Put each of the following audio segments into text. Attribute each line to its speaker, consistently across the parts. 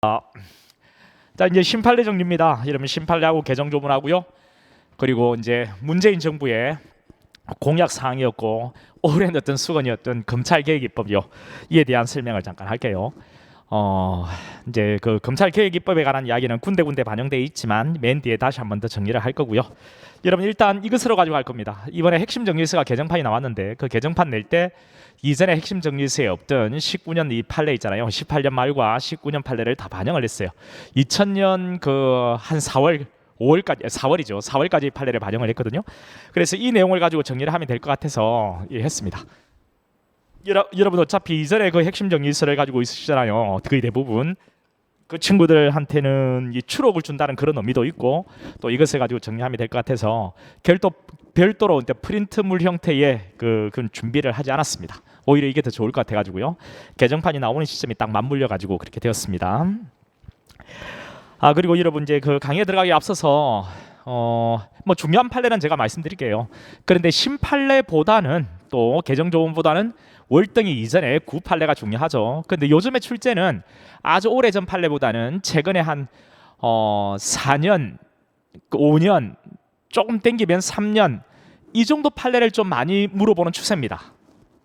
Speaker 1: 자, 이제 신판례 정리입니다. 이러면 신판례하고 개정 조문하고요. 그리고 이제 문재인 정부의 공약 사항이었고 오랜 어떤 수건이었던 검찰 개혁 입법이요. 이에 대한 설명을 잠깐 할게요. 이제 그 검찰 개혁 입법에 관한 이야기는 군데군데 반영되어 있지만 맨 뒤에 다시 한 번 더 정리를 할 거고요. 여러분 일단 이것으로 가지고 갈 겁니다. 이번에 핵심 정리서가 개정판이 나왔는데 그 개정판 낼 때 이전에 핵심 정리서에 없던 19년 이 판례 있잖아요. 18년 말과 19년 판례를 다 반영을 했어요. 2000년 그 한 4월 5월까지 4월이죠. 4월까지 판례를 반영을 했거든요. 그래서 이 내용을 가지고 정리를 하면 될 것 같아서 했습니다. 여러분 어차피 이전에 그 핵심 정리서를 가지고 있으시잖아요. 거의 대부분 그 친구들한테는 이 추록을 준다는 그런 의미도 있고 또 이것을 가지고 정리하면 될 것 같아서 별도로 프린트물 형태의 그 준비를 하지 않았습니다. 오히려 이게 더 좋을 것 같아가지고요. 개정판이 나오는 시점이 딱 맞물려가지고 그렇게 되었습니다. 그리고 여러분 이제 그 강의에 들어가기 앞서서 뭐 중요한 판례는 제가 말씀드릴게요. 그런데 신판례보다는 또 개정조문보다는 월등히 이전에 구판례가 중요하죠. 근데 요즘의 출제는 아주 오래전 판례보다는 최근에 한 4년, 5년, 조금 땡기면 3년 이 정도 판례를 좀 많이 물어보는 추세입니다.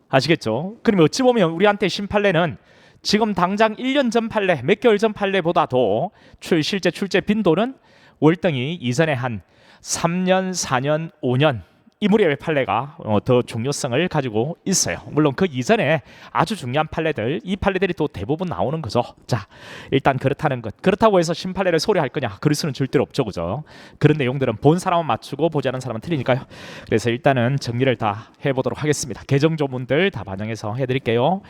Speaker 1: 아시겠죠? 그러면 어찌 보면 우리한테 신판례는 지금 당장 1년 전 판례, 몇 개월 전 판례보다도 실제 출제 빈도는 월등히 이전에 한 3년, 4년, 5년 이 무렵의 판례가 더 중요성을 가지고 있어요. 물론 그 이전에 아주 중요한 판례들, 이 판례들이 또 대부분 나오는 거죠. 자, 일단 그렇다는 것. 그렇다고 해서 신판례를 소리할 거냐? 그럴 수는 절대로 없죠, 그죠? 그런 내용들은 본 사람은 맞추고 보지 않은 사람은 틀리니까요. 그래서 일단은 정리를 다 해보도록 하겠습니다. 개정 조문들 다 반영해서 해드릴게요.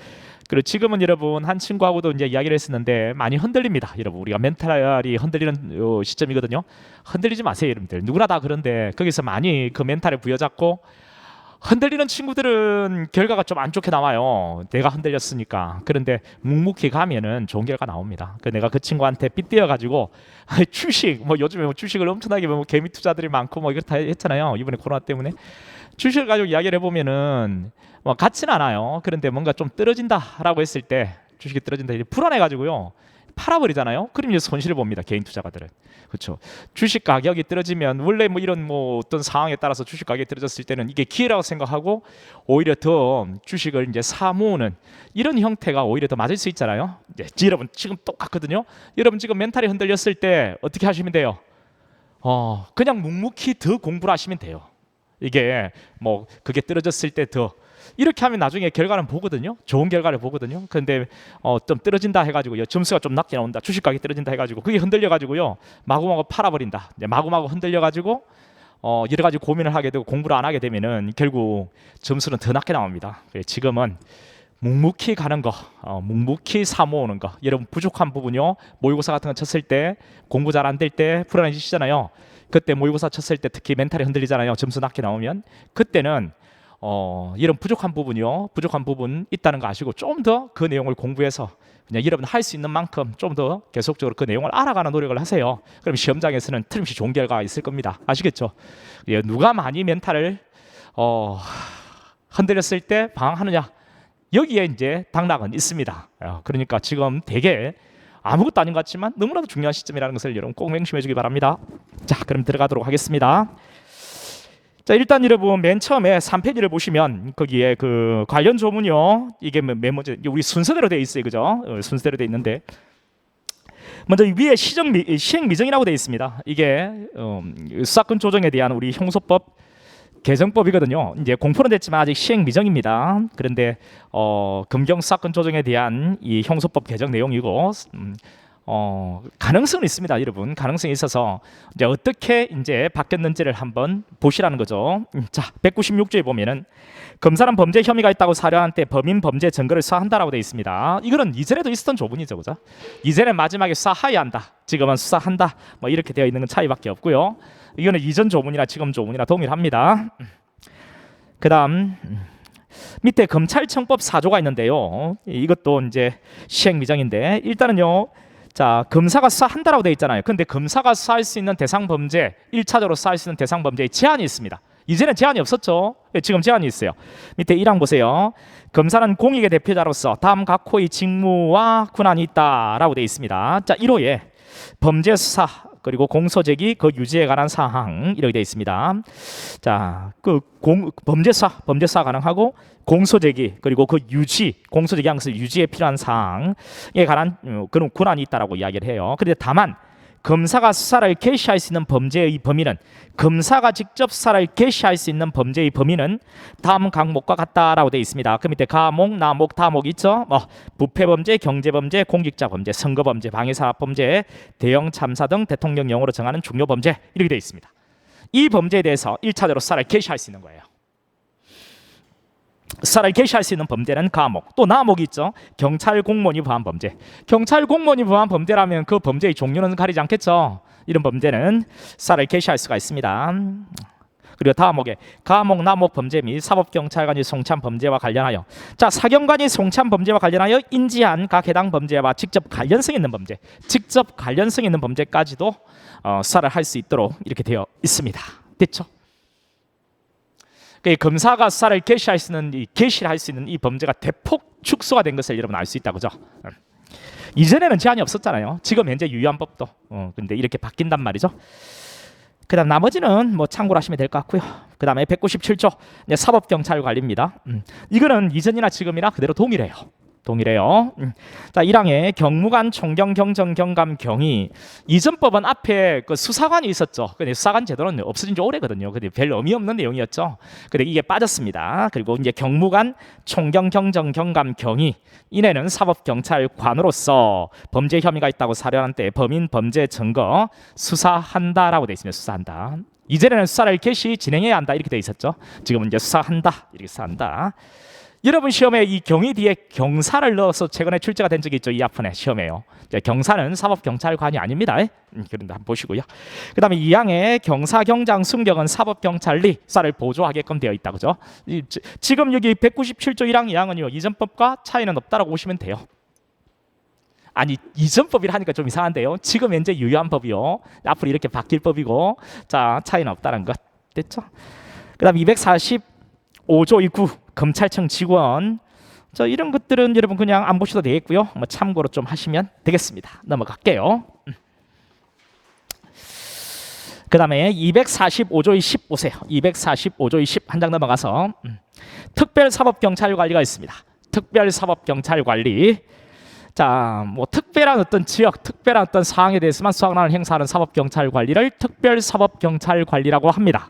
Speaker 1: 그리고 지금은 여러분 한 친구하고도 이제 이야기를 했었는데 많이 흔들립니다. 여러분 우리가 멘탈이 흔들리는 시점이거든요. 흔들리지 마세요, 여러분들. 누구나 다 그런데 거기서 많이 그 멘탈을 부여잡고 흔들리는 친구들은 결과가 좀 안 좋게 나와요. 내가 흔들렸으니까. 그런데 묵묵히 가면은 좋은 결과 나옵니다. 내가 그 친구한테 삐뚤어 가지고 주식 뭐 요즘에 뭐 주식을 엄청나게 뭐 개미 투자들이 많고 뭐 이렇다 했잖아요. 이번에 코로나 때문에. 주식을 가지고 이야기를 해보면은 뭐 같지는 않아요. 그런데 뭔가 좀 떨어진다라고 했을 때 주식이 떨어진다 이제 불안해가지고요 팔아버리잖아요. 그럼 이제 손실을 봅니다. 개인 투자가들은. 그렇죠. 주식 가격이 떨어지면 원래 뭐 이런 뭐 어떤 상황에 따라서 주식 가격이 떨어졌을 때는 이게 기회라고 생각하고 오히려 더 주식을 이제 사모으는 이런 형태가 오히려 더 맞을 수 있잖아요. 여러분 지금 똑같거든요. 여러분 지금 멘탈이 흔들렸을 때 어떻게 하시면 돼요? 그냥 묵묵히 더 공부를 하시면 돼요. 이게 뭐 그게 떨어졌을 때 더 이렇게 하면 나중에 결과는 보거든요. 좋은 결과를 보거든요. 근데 좀 떨어진다 해가지고요 점수가 좀 낮게 나온다, 주식 가격이 떨어진다 해가지고 그게 흔들려가지고요 마구마구 팔아버린다. 마구마구 흔들려가지고 여러 가지 고민을 하게 되고 공부를 안 하게 되면은 결국 점수는 더 낮게 나옵니다. 지금은 묵묵히 가는 거, 묵묵히 사모으는 거. 여러분 부족한 부분요 모의고사 같은 거 쳤을 때 공부 잘 안 될 때 불안해지시잖아요. 그때 모의고사 쳤을 때 특히 멘탈이 흔들리잖아요. 점수 낮게 나오면 그때는 이런 부족한 부분 있다는 거 아시고 좀 더 그 내용을 공부해서 그냥 여러분 할 수 있는 만큼 좀 더 계속적으로 그 내용을 알아가는 노력을 하세요. 그럼 시험장에서는 틀림없이 좋은 결과가 있을 겁니다. 아시겠죠? 누가 많이 멘탈을 흔들렸을 때 방황하느냐? 여기에 이제 당락은 있습니다. 그러니까 지금 되게 아무것도 아닌 것 같지만 너무나도 중요한 시점이라는 것을 여러분 꼭 명심해 주기 바랍니다. 자, 그럼 들어가도록 하겠습니다. 자, 일단 여러분 맨 처음에 3페이지를 보시면 거기에 그 관련 조문이요. 이게 맨 먼저 우리 순서대로 되어 있어요, 그죠? 순서대로 되어 있는데 먼저 위에 시행 미정이라고 되어 있습니다. 이게 수사권 조정에 대한 우리 형소법 개정법이거든요. 이제 공포는 됐지만 아직 시행 미정입니다. 그런데 검경 수사권 조정에 대한 이 형소법 개정 내용이고 가능성은 있습니다, 여러분. 가능성이 있어서 이제 어떻게 이제 바뀌었는지를 한번 보시라는 거죠. 자, 196조에 보면은 검사는 범죄 혐의가 있다고 사료한 때 범인 범죄 증거를 수사한다라고 되어 있습니다. 이거는 이전에도 있었던 조문이죠, 그죠? 이전엔 마지막에 수사하여야 한다, 지금은 수사한다, 뭐 이렇게 되어 있는 건 차이밖에 없고요. 이거는 이전 조문이나 지금 조문이나 동일합니다. 그다음 밑에 검찰청법 4조가 있는데요. 이것도 이제 시행 미정인데 일단은요. 자, 검사가 수사한다라고 되어 있잖아요. 근데 검사가 수사할 수 있는 대상 범죄, 1차적으로 수사할 수 있는 대상 범죄의 제한이 있습니다. 이제는 제한이 없었죠. 지금 제한이 있어요. 밑에 1항 보세요. 검사는 공익의 대표자로서 다음 각호의 직무와 권한이 있다라고 되어 있습니다. 자, 1호에 범죄 수사 그리고 공소 제기 그 유지에 관한 사항 이렇게 되어 있습니다. 자, 범죄 수사 가능하고 공소 제기 그리고 그 유지 공소 제기한 것을 유지에 필요한 사항에 관한 그런 권한이 있다라고 이야기를 해요. 그런데 다만 검사가 수사를 개시할 수 있는 범죄의 범위는 검사가 직접 수사를 개시할 수 있는 범죄의 범위는 다음 항목과 같다라고 되어 있습니다. 그 밑에 가목, 나목, 다목 있죠. 부패범죄, 경제범죄, 공직자범죄, 선거범죄, 방해사업범죄, 대형 참사 등 대통령령으로 정하는 중요범죄 이렇게 되어 있습니다. 이 범죄에 대해서 1차적으로 수사를 개시할 수 있는 거예요. 수사를 개시할 수 있는 범죄는 가목, 또 나목이 있죠. 경찰 공무원이 부한 범죄. 경찰 공무원이 부한 범죄라면 그 범죄의 종류는 가리지 않겠죠. 이런 범죄는 수사를 개시할 수가 있습니다. 그리고 다음목에 가목, 나목 범죄 및 사법경찰관이 송치한 범죄와 관련하여 자, 사경관이 송치한 범죄와 관련하여 인지한 각 해당 범죄와 직접 관련성 있는 범죄, 직접 관련성 있는 범죄까지도 수사를 할 수 있도록 이렇게 되어 있습니다. 됐죠? 검사가 수사를 개시할 수 있는 이 범죄가 대폭 축소가 된 것을 여러분 알 수 있다, 그죠? 이전에는 제한이 없었잖아요. 지금 현재 유효한 법도. 근데 이렇게 바뀐단 말이죠. 그다음 나머지는 뭐 참고로 하시면 될 것 같고요. 그다음에 197조 사법경찰관리입니다. 이거는 이전이나 지금이나 그대로 동일해요. 자, 1항에 경무관, 총경, 경정, 경감, 경위. 이전 법은 앞에 그 수사관이 있었죠. 근데 수사관 제도는 없어진 지 오래거든요. 근데 별 의미 없는 내용이었죠. 근데 이게 빠졌습니다. 그리고 이제 경무관, 총경, 경정, 경감, 경위. 이내는 사법경찰관으로서 범죄 혐의가 있다고 사료한 때 범인 범죄 증거 수사한다라고 돼 있습니다. 수사한다. 이전에는 수사를 개시 진행해야 한다 이렇게 돼 있었죠. 지금은 이제 수사한다 이렇게 수사한다. 여러분 시험에 이 경위 뒤에 경사를 넣어서 최근에 출제가 된 적이 있죠. 이 앞에 시험에요. 경사는 사법경찰관이 아닙니다. 그런데 한번 보시고요. 그 다음에 2항에 경사, 경장, 순경은 사법경찰리 수사를 보조하게끔 되어 있다. 그죠? 지금 여기 197조 1항 2항은요. 이전 법과 차이는 없다라고 보시면 돼요. 아니, 이전 법이라 하니까 좀 이상한데요. 지금 현재 유효한 법이요. 앞으로 이렇게 바뀔 법이고, 자, 차이는 없다는 것. 됐죠? 그 다음 245조 2구 검찰청 직원. 자, 이런 것들은 여러분 그냥 안 보셔도 되겠고요. 뭐 참고로 좀 하시면 되겠습니다. 넘어갈게요. 그 다음에 245조의 10 보세요. 245조의 10 한 장 넘어가서 특별사법경찰관리가 있습니다. 특별사법경찰관리. 자, 뭐 특별한 어떤 지역, 특별한 어떤 사항에 대해서만 수사권을 행사하는 사법경찰관리를 특별사법경찰관리라고 합니다.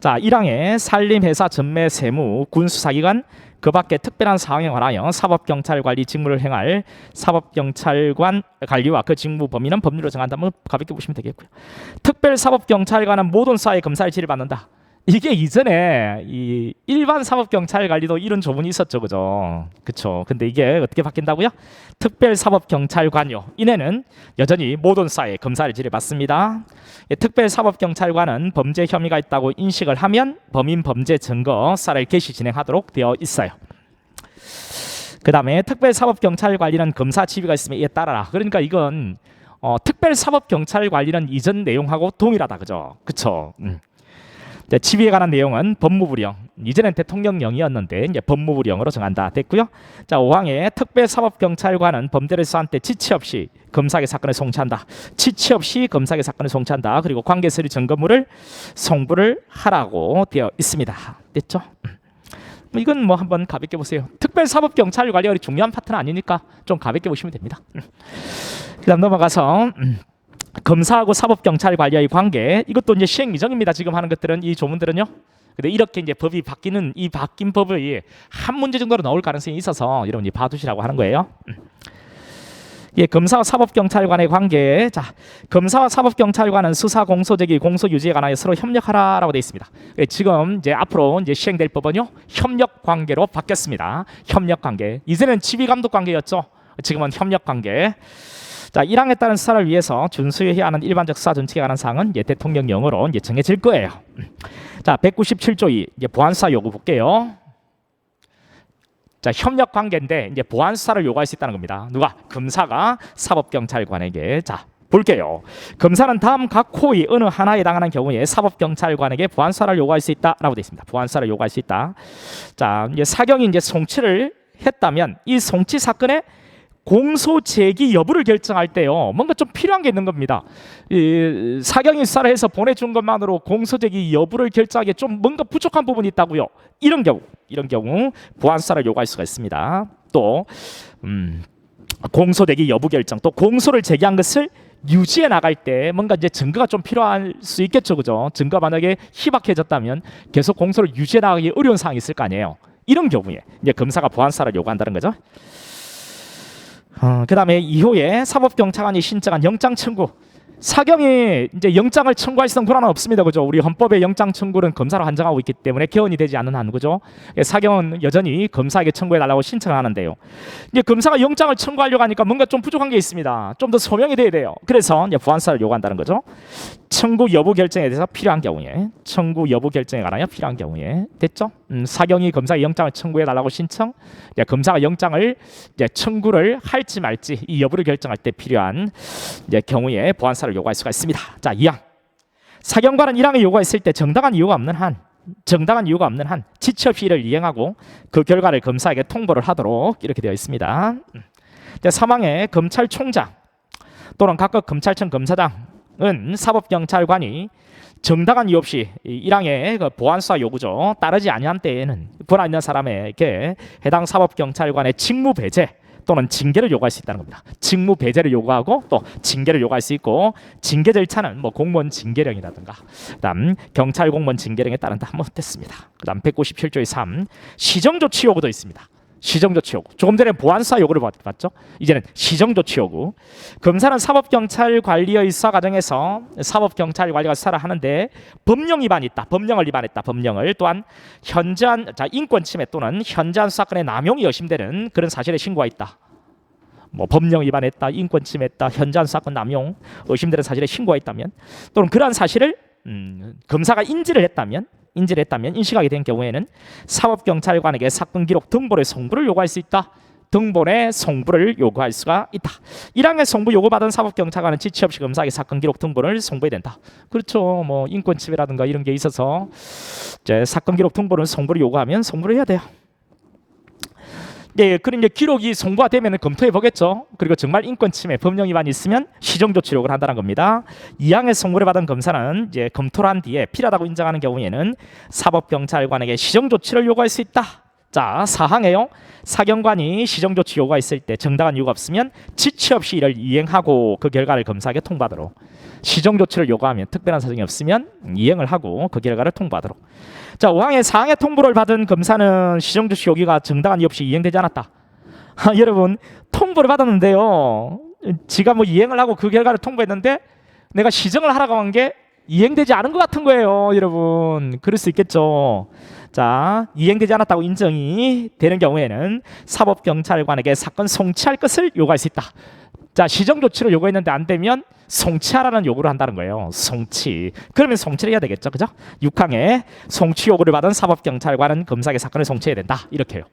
Speaker 1: 자, 1항에 산림, 회사, 전매, 세무, 군수사기관 그 밖에 특별한 사항에 관하여 사법경찰관리 직무를 행할 사법경찰관 관리와 그 직무 범위는 법률로 정한다면 가볍게 보시면 되겠고요. 특별사법경찰관은 모든 수사의 검사를 지휘받는다. 이게 이전에 이 일반 사법경찰관리도 이런 조문이 있었죠, 그죠? 그렇죠. 근데 이게 어떻게 바뀐다고요? 특별사법경찰관요. 이내는 여전히 모든 수사의 검사를 지휘받습니다. 특별사법경찰관은 범죄 혐의가 있다고 인식을 하면 범인 범죄 증거 수사를 개시 진행하도록 되어 있어요. 그 다음에 특별사법경찰관리는 검사 지휘가 있으면 이에 따라라. 그러니까 이건 특별사법경찰관리는 이전 내용하고 동일하다, 그죠? 그렇죠. 지휘에 관한 내용은 법무부령, 이전엔 대통령령이었는데 이제 법무부령으로 정한다 됐고요. 자, 5항에 특별사법경찰관은 범죄를 수사한 때 지체 없이 검사에게 사건을 송치한다. 지체 없이 검사에게 사건을 송치한다. 그리고 관계 서류 점검물을 송부를 하라고 되어 있습니다. 됐죠? 이건 뭐 한번 가볍게 보세요. 특별사법경찰관리가 중요한 파트는 아니니까 좀 가볍게 보시면 됩니다. 그다음 넘어가서 검사하고 사법경찰관리의 관계, 이것도 이제 시행 미정입니다. 지금 하는 것들은 이 조문들은요. 근데 이렇게 이제 법이 바뀌는 이 바뀐 법이 한 문제 정도로 나올 가능성이 있어서 여러분이 봐두시라고 하는 거예요. 예, 검사와 사법경찰관의 관계. 자, 검사와 사법경찰관은 수사, 공소 제기, 공소 유지에 관하여 서로 협력하라라고 되어 있습니다. 지금 이제 앞으로 이제 시행될 법은요, 협력 관계로 바뀌었습니다. 협력 관계. 이전엔 지휘 감독 관계였죠. 지금은 협력 관계. 자, 1항에 따른 수사를 위해서 준수해야 하는 일반적 수사 준칙에 관한 사항은 이제 대통령령으로 이제 정해질 거예요. 자, 197조 2 이제 보안 수사 요구 볼게요. 자, 협력 관계인데 이제 보안 수사를 요구할 수 있다는 겁니다. 누가? 검사가 사법경찰관에게. 자, 볼게요. 검사는 다음 각 호의 어느 하나에 해당하는 경우에 사법경찰관에게 보안수사를 요구할 수 있다라고 되어 있습니다. 보안수사를 요구할 수 있다. 자, 이제 사경이 이제 송치를 했다면 이 송치 사건의 공소 제기 여부를 결정할 때요, 뭔가 좀 필요한 게 있는 겁니다. 이 사경이 수사를 해서 보내준 것만으로 공소 제기 여부를 결정하기에 좀 뭔가 부족한 부분이 있다고요. 이런 경우 보안 수사를 요구할 수가 있습니다. 또 공소 제기 여부 결정, 또 공소를 제기한 것을 유지해 나갈 때 뭔가 이제 증거가 좀 필요할 수 있겠죠, 그죠? 증거 만약에 희박해졌다면 계속 공소를 유지해 나가기 어려운 상황이 있을 거 아니에요. 이런 경우에 이제 검사가 보안 수사를 요구한다는 거죠. 그다음에 이후에 사법경찰관이 신청한 영장 청구. 사경이 이제 영장을 청구할 수 있는 권한은 없습니다, 그죠? 우리 헌법의 영장 청구는 검사로 한정하고 있기 때문에 개헌이 되지 않는 한, 그죠? 사경은 여전히 검사에게 청구해 달라고 신청을 하는데요. 이제 검사가 영장을 청구하려고 하니까 뭔가 좀 부족한 게 있습니다. 좀 더 소명이 돼야 돼요. 그래서 이제 보안수사를 요구한다는 거죠. 청구 여부 결정에 대해서 필요한 경우에, 청구 여부 결정에 관하여 필요한 경우에, 됐죠? 사경이 검사의 영장을 청구해 달라고 신청, 이제 검사가 영장을 이제 청구를 할지 말지 이 여부를 결정할 때 필요한 이제 경우에 보안수사를 요구할 수가 있습니다. 자, 2항. 사경관은 1항의 요구가 있을 때 정당한 이유가 없는 한 지체 없이 이를 이행하고 그 결과를 검사에게 통보를 하도록 이렇게 되어 있습니다. 3항의 검찰총장 또는 각각 검찰청 검사장은 사법경찰관이 정당한 이유 없이 1항의 그 보안수사 요구죠, 따르지 아니한 때에는 권한 있는 사람에게 해당 사법경찰관의 직무 배제 또는 징계를 요구할 수 있다는 겁니다. 직무 배제를 요구하고 또 징계를 요구할 수 있고, 징계 절차는 뭐 공무원 징계령이라든가 그다음 경찰 공무원 징계령에 따른다 하면 됐습니다. 그다음 197조의 3 시정조치 요구도 있습니다. 시정조치 요구. 조금 전에 보안수사 요구를 봤죠. 이제는 시정조치 요구. 검사는 사법경찰관리의 수사 과정에서 사법경찰관리가 수사를 하는데 법령 위반이 있다. 법령을 위반했다. 법령을 또한 현저한 인권 침해 또는 현저한 수사권의 남용이 의심되는 그런 사실에 신고가 있다. 뭐 법령 위반했다, 인권 침해했다, 현저한 수사권 남용 의심되는 사실에 신고가 있다면, 또는 그러한 사실을 검사가 인식하게 된 경우에는 사법경찰관에게 사건 기록 등본의 송부를 요구할 수 있다. 등본의 송부를 요구할 수가 있다. 1항의 송부 요구받은 사법경찰관은 지체 없이 검사에게 사건 기록 등본을 송부해야 된다. 그렇죠. 뭐 인권 침해라든가 이런 게 있어서 이제 사건 기록 등본을 송부를 요구하면 송부를 해야 돼요. 네, 그럼 이제 기록이 송부가 되면 검토해 보겠죠. 그리고 정말 인권 침해, 법령 위반이 있으면 시정 조치 요구를 한다는 겁니다. 2항의 송부를 받은 검사는 이제 검토를 한 뒤에 필요하다고 인정하는 경우에는 사법경찰관에게 시정 조치를 요구할 수 있다. 자, 4항에요. 사경관이 시정 조치 요구가 있을 때 정당한 이유가 없으면 지체 없이 이를 이행하고 그 결과를 검사에게 통보하도록. 시정 조치를 요구하면 특별한 사정이 없으면 이행을 하고 그 결과를 통보하도록. 자, 5항의 4항의 통보를 받은 검사는 시정 조치 요구가 정당한 이유 없이 이행되지 않았다. 여러분, 통보를 받았는데요, 지가 뭐 이행을 하고 그 결과를 통보했는데 내가 시정을 하라고 한 게 이행되지 않은 것 같은 거예요. 여러분, 그럴 수 있겠죠. 자, 이행되지 않았다고 인정이 되는 경우에는 사법경찰관에게 사건 송치할 것을 요구할 수 있다. 자, 시정 조치를 요구했는데 안 되면 송치하라는 요구를 한다는 거예요. 송치. 그러면 송치를 해야 되겠죠, 그죠? 6항에 송치 요구를 받은 사법경찰관은 검사에게 사건을 송치해야 된다. 이렇게요.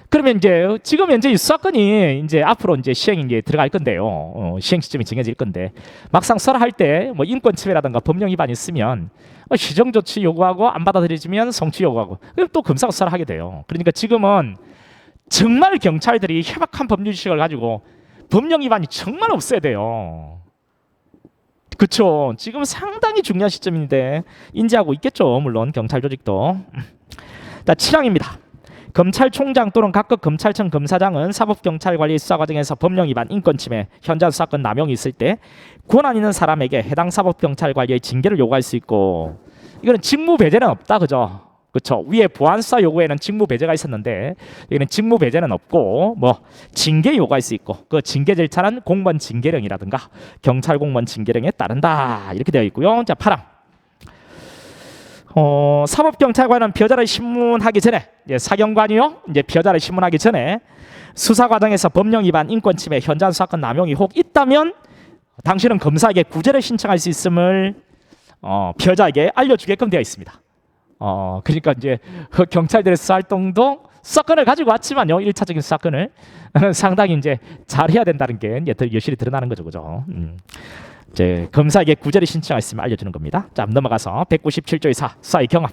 Speaker 1: 그러면 이제 지금 현재 이 수사건이 이제 앞으로 이제 시행이 이제 들어갈 건데요. 시행 시점이 정해질 건데 막상 수사를 할 때 뭐 인권 침해라든가 법령 위반이 있으면 시정 조치 요구하고 안 받아들여지면 송치 요구하고, 그럼 또 검사가 수사를 하게 돼요. 그러니까 지금은 정말 경찰들이 해박한 법률 지식을 가지고 법령 위반이 정말 없어야 돼요. 그렇죠. 지금 상당히 중요한 시점인데 인지하고 있겠죠. 물론 경찰 조직도. 자, 7항입니다. 검찰총장 또는 각급 검찰청 검사장은 사법경찰관리 수사 과정에서 법령 위반, 인권 침해, 현저한 수사권 남용이 있을 때 권한 있는 사람에게 해당 사법경찰관리의 징계를 요구할 수 있고, 이거는 직무 배제는 없다, 그죠? 그렇죠. 위에 보안수사 요구에는 직무 배제가 있었는데 여기는 직무 배제는 없고 뭐 징계 요구할 수 있고, 그 징계 절차는 공무원 징계령이라든가 경찰 공무원 징계령에 따른다. 이렇게 되어 있고요. 자, 8항. 사법경찰관은 피해자를 신문하기 전에, 이제 사경관이요, 이제 피해자를 신문하기 전에 수사 과정에서 법령 위반, 인권 침해, 현저한 수사권 남용이 혹 있다면 당신은 검사에게 구제를 신청할 수 있음을 피해자에게 알려주게끔 되어 있습니다. 그러니까 이제 경찰들의 수사 활동도 사건을 가지고 왔지만요. 1차적인 사건을 상당히 이제 잘해야 된다는 게 여실히 드러나는 거죠, 그죠? 이제 검사에게 구제를 신청했으면 알려주는 겁니다. 자, 넘어가서 197조의 4 사의 경합.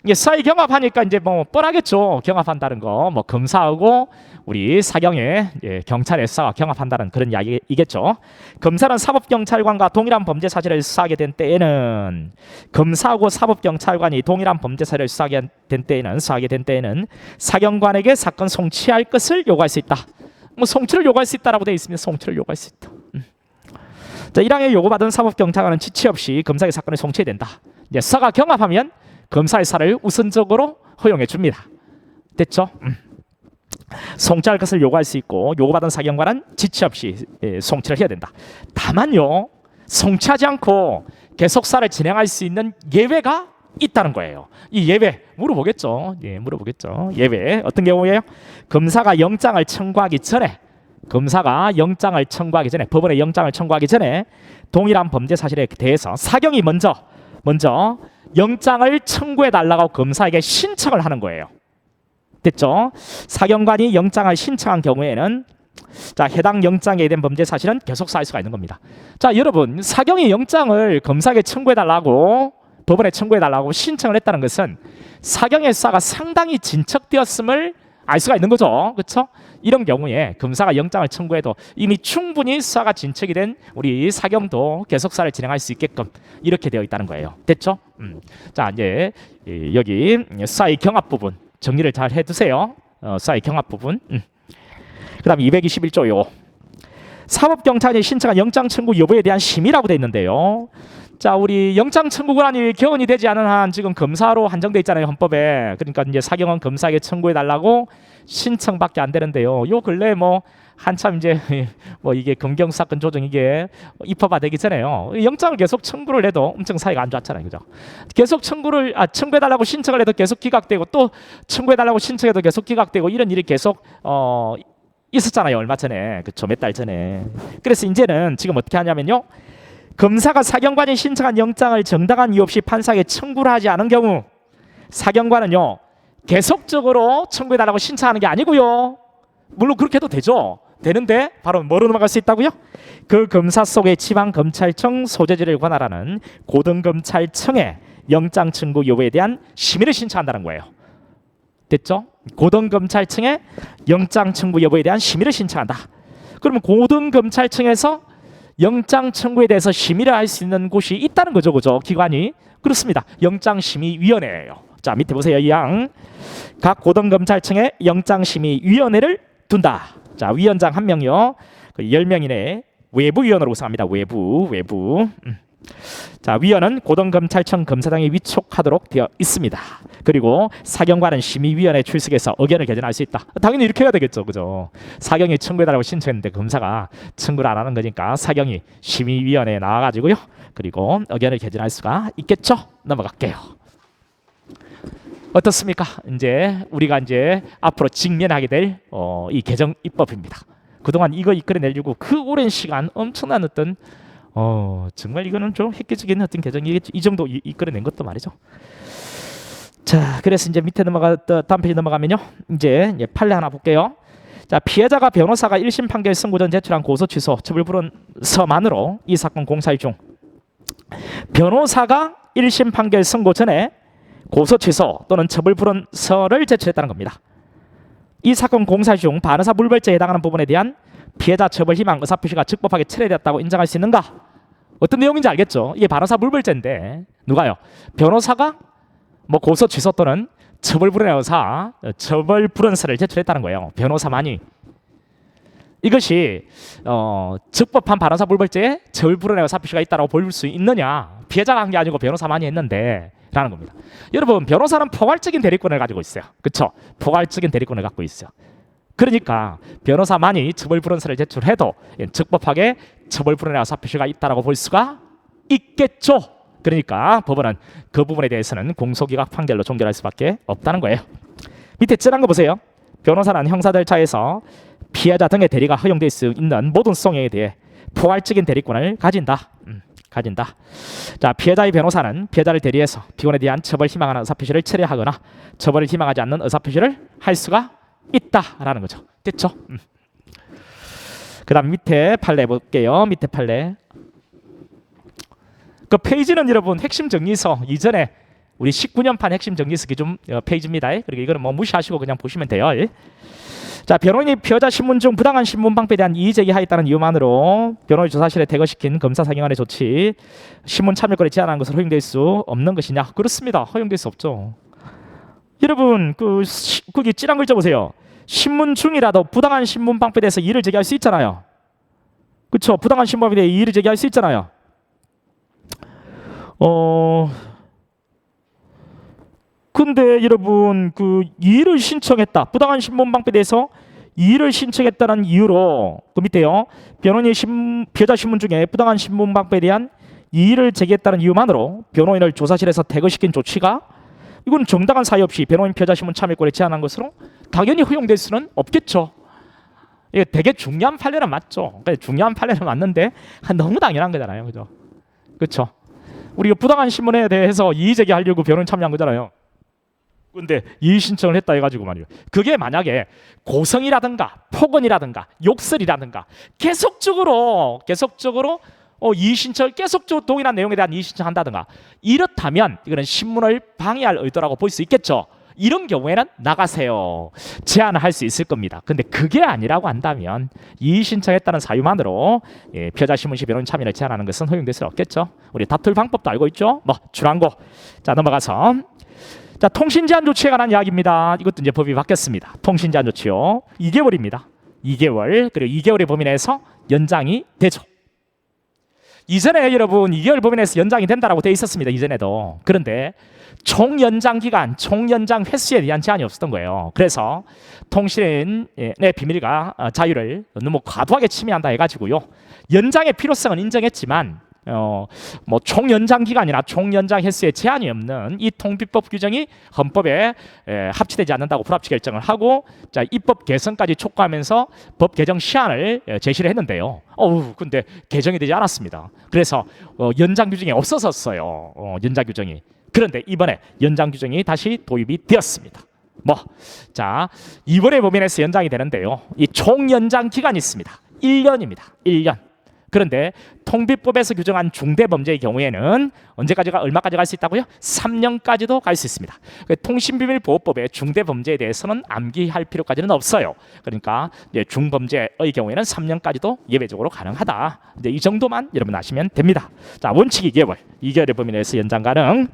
Speaker 1: 이게 사의 경합하니까 이제 뭐 뻔하겠죠. 경합한다는 거, 뭐 검사하고 우리 사경의 경찰 S사가 경합한다는 그런 이야기이겠죠. 검사는 사법경찰관과 동일한 범죄 사실을 수사하게 된 때에는, 검사하고 사법경찰관이 동일한 범죄 사실을 수사하게 된 때에는 사경관에게 사건 송치할 것을 요구할 수 있다. 뭐 송치를 요구할 수 있다라고 되어 있습니다. 송치를 요구할 수 있다. 자, 1항에 요구받은 사법경찰관은 지체 없이 검사의 사건을 송치해야 된다. 이제 사가 경합하면 검사의 사를 우선적으로 허용해 줍니다. 됐죠? 송치할 것을 요구할 수 있고 요구받은 사경관은 지체 없이 송치를 해야 된다. 다만요, 송치하지 않고 계속사를 진행할 수 있는 예외가 있다는 거예요. 이 예외 물어보겠죠. 물어보겠죠. 예외 어떤 경우예요? 검사가 영장을 청구하기 전에, 법원에 영장을 청구하기 전에 동일한 범죄 사실에 대해서 사경이 먼저 영장을 청구해 달라고 검사에게 신청을 하는 거예요. 됐죠? 사경관이 영장을 신청한 경우에는 자, 해당 영장에 대한 범죄 사실은 계속 쌓일 수가 있는 겁니다. 자, 여러분, 사경이 영장을 검사에게 청구해 달라고, 법원에 청구해 달라고 신청을 했다는 것은 사경의 수사가 상당히 진척되었음을 알 수가 있는 거죠. 그렇죠? 이런 경우에 검사가 영장을 청구해도 이미 충분히 수사가 진척이 된 우리 사경도 계속 수사를 진행할 수 있게끔 이렇게 되어 있다는 거예요. 됐죠? 자, 이제 여기 수사의 경합 부분 정리를 잘 해두세요. 수사의 경합 부분. 그다음 221조요. 사법경찰이 신청한 영장 청구 여부에 대한 심의라고 되어 있는데요. 자, 우리 영장 청구 권한이 개헌이 되지 않은 한 지금 검사로 한정돼 있잖아요, 헌법에. 그러니까 이제 사경은 검사에게 청구해 달라고 신청밖에 안 되는데요. 요 근래 뭐 한참 이제 뭐 이게 검경 사건 조정 이게 입법화 되기 전에요. 영장을 계속 청구를 해도 엄청 사이가 안 좋았잖아요, 그죠? 계속 청구해 달라고 신청을 해도 계속 기각되고, 또 청구해 달라고 신청해도 계속 기각되고, 이런 일이 계속 있었잖아요, 얼마 전에. 그쵸, 몇 달 전에. 그래서 이제는 지금 어떻게 하냐면요, 검사가 사경관이 신청한 영장을 정당한 이유 없이 판사에게 청구를 하지 않은 경우, 사경관은요 계속적으로 청구해달라고 신청하는 게 아니고요, 물론 그렇게 해도 되죠. 되는데 바로 뭐로 넘어갈 수 있다고요? 그 검사 속의 지방검찰청 소재지를 관할하는 고등검찰청에 영장 청구 여부에 대한 심의를 신청한다는 거예요. 됐죠? 고등검찰청에 영장 청구 여부에 대한 심의를 신청한다. 그러면 고등검찰청에서 영장 청구에 대해서 심의를 할 수 있는 곳이 있다는 거죠, 그죠? 기관이. 그렇습니다. 영장심의위원회예요. 자, 밑에 보세요. 이항 각 고등검찰청에 영장심의위원회를 둔다. 자, 위원장 1명이요. 10명 이내 외부위원으로 구성합니다. 외부. 자, 위원은 고등검찰청 검사장이 위촉하도록 되어 있습니다. 그리고 사경관은 심의위원회 출석해서 의견을 개진할 수 있다. 당연히 이렇게 해야 되겠죠, 그죠? 사경이 청구해달라고 신청했는데 검사가 청구를 안 하는 거니까 사경이 심의위원회에 나와가지고요, 그리고 의견을 개진할 수가 있겠죠. 넘어갈게요. 어떻습니까? 이제 우리가 이제 앞으로 직면하게 될 이 개정 입법입니다. 그동안 이거 이끌어내려고 그 오랜 시간 엄청난 어떤 정말 이거는 좀 획기적인 어떤 개정이겠죠. 이 정도 이끌어낸 것도 말이죠. 자, 그래서 이제 밑에 다음 페이지 넘어가면요, 이제 판례 하나 볼게요. 자, 피해자가 변호사가 1심 판결 선고 전 제출한 고소 취소 처벌 불원서만으로 이 사건 공사일 중 변호사가 1심 판결 선고 전에 고소 취소 또는 처벌 불원서를 제출했다는 겁니다. 이 사건 공사 중 반의사 불벌죄에 해당하는 부분에 대한 피해자 처벌 희망 의사표시가 적법하게 철회되었다고 인정할 수 있는가? 어떤 내용인지 알겠죠? 이게 반의사 불벌죄인데 누가요? 변호사가 뭐 고소 취소 또는 처벌 불원의 의사 처벌 불원서를 제출했다는 거예요. 변호사만이. 이것이 적법한 반의사 불벌죄에 처벌 불원의 의사표시가 있다고 볼 수 있느냐? 피해자가 한 게 아니고 변호사만이 했는데 라는 겁니다. 여러분, 변호사는 포괄적인 대리권을 가지고 있어요. 그렇죠? 포괄적인 대리권을 갖고 있어요. 그러니까 변호사만이 처벌 불원서를 제출해도 적법하게 처벌 불원의 의사표시가 있다고 볼 수가 있겠죠. 그러니까 법원은 그 부분에 대해서는 공소기각 판결로 종결할 수밖에 없다는 거예요. 밑에 짠한 거 보세요. 변호사는 형사 절차에서 피해자 등의 대리가 허용될 수 있는 모든 소송에 대해 포괄적인 대리권을 가진다. 가진다. 자, 피해자의 변호사는 피해자를 대리해서 피고인에 대한 처벌 희망하는 의사표시를 철회하거나 처벌을 희망하지 않는 의사표시를 할 수가 있다라는 거죠. 됐죠? 그 다음 밑에 판례 볼게요. 밑에 판례. 그 페이지는 여러분 핵심 정리서 이전에 우리 19년판 핵심 정리서 기준 페이지입니다. 그리고 이거는 뭐 무시하시고 그냥 보시면 돼요. 자, 변호인이 피해자 신문 중 부당한 신문 방법에 대한 이의 제기하였다는 이유만으로 변호인 조사실에 대거시킨 검사 상임관의 조치, 신문 참여권을 제한하는 것은 허용될 수 없는 것이냐? 그렇습니다. 허용될 수 없죠. 여러분 거기 찌란 글자 보세요. 신문 중이라도 부당한 신문 방법에 대해서 이의를 제기할 수 있잖아요. 그렇죠? 부당한 신문 방법에 대해 이의를 제기할 수 있잖아요. 근데 여러분 이의를 신청했다. 부당한 신문 방법에 대해서 이의를 신청했다는 이유로 그 밑에요. 변호인이 피해자 신문 중에 부당한 신문 방법에 대한 이의를 제기했다는 이유만으로 변호인을 조사실에서 대거시킨 조치가 이건 정당한 사유 없이 변호인 피해자 신문 참여권을 제한한 것으로 당연히 허용될 수는 없겠죠. 이게 되게 중요한 판례는 맞죠. 중요한 판례는 맞는데 너무 당연한 거잖아요. 그죠? 그렇죠? 우리가 부당한 신문에 대해서 이의 제기하려고 변호인 참여한 거잖아요. 근데 이의 신청을 했다 해가지고 말이에요. 그게 만약에 고성이라든가 폭언이라든가 욕설이라든가 계속적으로 이의 신청을 계속적으로 동일한 내용에 대한 이의 신청한다든가 이렇다면 이거는 신문을 방해할 의도라고 볼 수 있겠죠. 이런 경우에는 나가세요. 제한을 할 수 있을 겁니다. 근데 그게 아니라고 한다면 이의 신청했다는 사유만으로 피해자 신문 시 변호인 참여를 제한하는 것은 허용될 수 없겠죠. 우리 다툴 방법도 알고 있죠. 뭐 줄한고. 자, 넘어가서 자, 통신 제한 조치에 관한 이야기입니다. 이것도 이제 법이 바뀌었습니다. 통신 제한 조치요. 2개월입니다. 2개월. 그리고 2개월의 범위 내에서 연장이 되죠. 이전에 여러분 2개월 범위 내에서 연장이 된다라고 되어 있었습니다. 이전에도. 그런데 총 연장 기간, 총 연장 횟수에 대한 제한이 없었던 거예요. 그래서 통신의 비밀과 자유를 너무 과도하게 침해한다 해가지고요. 연장의 필요성은 인정했지만 뭐 총연장 기간이나 총연장 횟수에 제한이 없는 이 통비법 규정이 헌법에 합치되지 않는다고 불합치 결정을 하고 자, 입법 개선까지 촉구하면서 법 개정 시한을 제시를 했는데요. 근데 개정이 되지 않았습니다. 그래서 연장 규정이 없어졌어요. 연장 규정이. 그런데 이번에 연장 규정이 다시 도입이 되었습니다. 자, 이번에 범위내에서 연장이 되는데요. 이 총연장 기간이 있습니다. 1년입니다. 1년. 그런데 통비법에서 규정한 중대범죄의 경우에는 언제까지가 얼마까지 갈 수 있다고요? 3년까지도 갈 수 있습니다. 통신비밀보호법의 중대범죄에 대해서는 암기할 필요까지는 없어요. 그러니까 이제 중범죄의 경우에는 3년까지도 예외적으로 가능하다. 이제 이 정도만 여러분 아시면 됩니다. 자, 원칙 2개월, 2개월의 범위 내에서 연장 가능.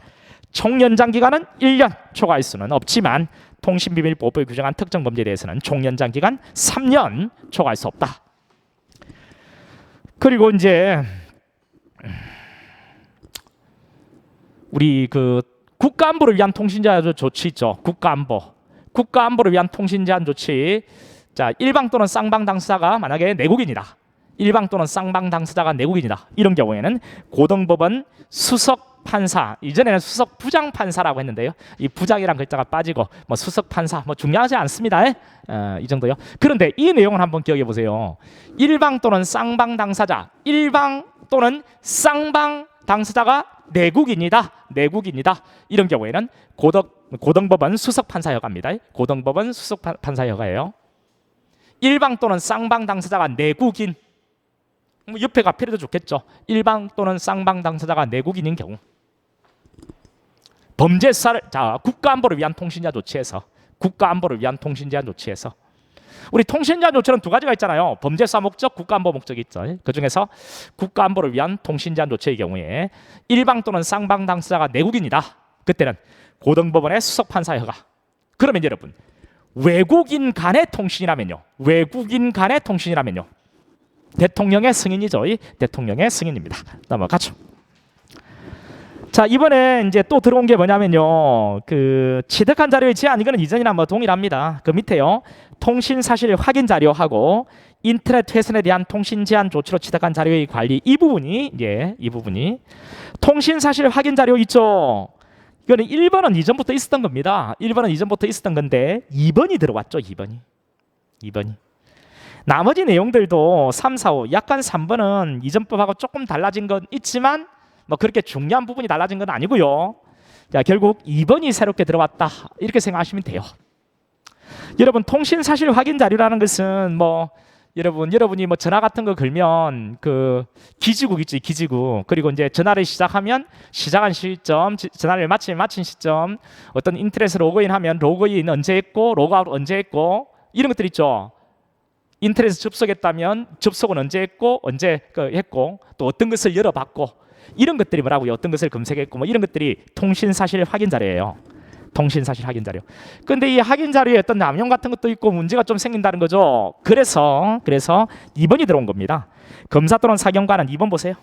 Speaker 1: 총연장 기간은 1년 초과할 수는 없지만 통신비밀보호법이 규정한 특정 범죄에 대해서는 총연장 기간 3년 초과할 수 없다. 그리고 이제 우리 국가안보를 위한 통신제한 조치 있죠. 국가안보를 위한 통신제한 조치. 자, 일방 또는 쌍방 당사자가 만약에 내국인이다. 일방 또는 쌍방 당사자가 내국인이다. 이런 경우에는 고등법원 수석 판사, 이전에는 수석 부장 판사라고 했는데요. 이 부장이란 글자가 빠지고 수석 판사 중요하지 않습니다. 이 정도요. 그런데 이 내용을 한번 기억해 보세요. 일방 또는 쌍방 당사자, 일방 또는 쌍방 당사자가 내국인이다. 이런 경우에는 고등법원 수석 판사 허가입니다. 고등법원 수석 판사 허가예요. 일방 또는 쌍방 당사자가 내국인, 옆에 가필해도 좋겠죠. 일방 또는 쌍방 당사자가 내국인인 경우 범죄 수사를 국가안보를 위한 통신제한 조치에서 우리 통신제한 조치는 두 가지가 있잖아요. 범죄 수사 목적, 국가안보 목적이 있죠. 그 중에서 국가안보를 위한 통신제한 조치의 경우에 일방 또는 쌍방 당사자가 내국인이다. 그때는 고등법원의 수석 판사 허가. 그러면 여러분 외국인 간의 통신이라면요. 대통령의 승인이죠. 대통령의 승인입니다. 넘어가죠. 자, 이번에 이제 또 들어온 게 뭐냐면요. 취득한 자료의 제한, 이거는 이전이랑 동일합니다. 그 밑에요. 통신 사실 확인 자료하고 인터넷 회선에 대한 통신 제한 조치로 취득한 자료의 관리, 이 부분이 통신 사실 확인 자료 있죠. 이거는 1번은 이전부터 있었던 겁니다. 1번은 이전부터 있었던 건데 2번이 들어왔죠. 2번이. 나머지 내용들도 3, 4, 5 약간 3번은 이전법하고 조금 달라진 건 있지만 뭐 그렇게 중요한 부분이 달라진 건 아니고요. 자, 결국 2번이 새롭게 들어왔다 이렇게 생각하시면 돼요. 여러분 통신 사실 확인 자료라는 것은 뭐 여러분이 뭐 전화 같은 거 걸면 그 기지국 있지, 기지국. 그리고 이제 전화를 시작하면 시작한 시점, 전화를 마친 시점, 어떤 인터넷에 로그인하면 로그인 언제 했고 로그아웃 언제 했고 이런 것들 있죠. 인터넷에 접속했다면 접속은 언제 했고 언제 했고 또 어떤 것을 열어봤고 이런 것들이 뭐라고요? 어떤 것을 검색했고 뭐 이런 것들이 통신 사실 확인 자료예요. 통신 사실 확인 자료. 근데 이 확인 자료에 어떤 남용 같은 것도 있고 문제가 좀 생긴다는 거죠. 그래서 2번이 들어온 겁니다. 검사 또는 사경관은 2번 보세요.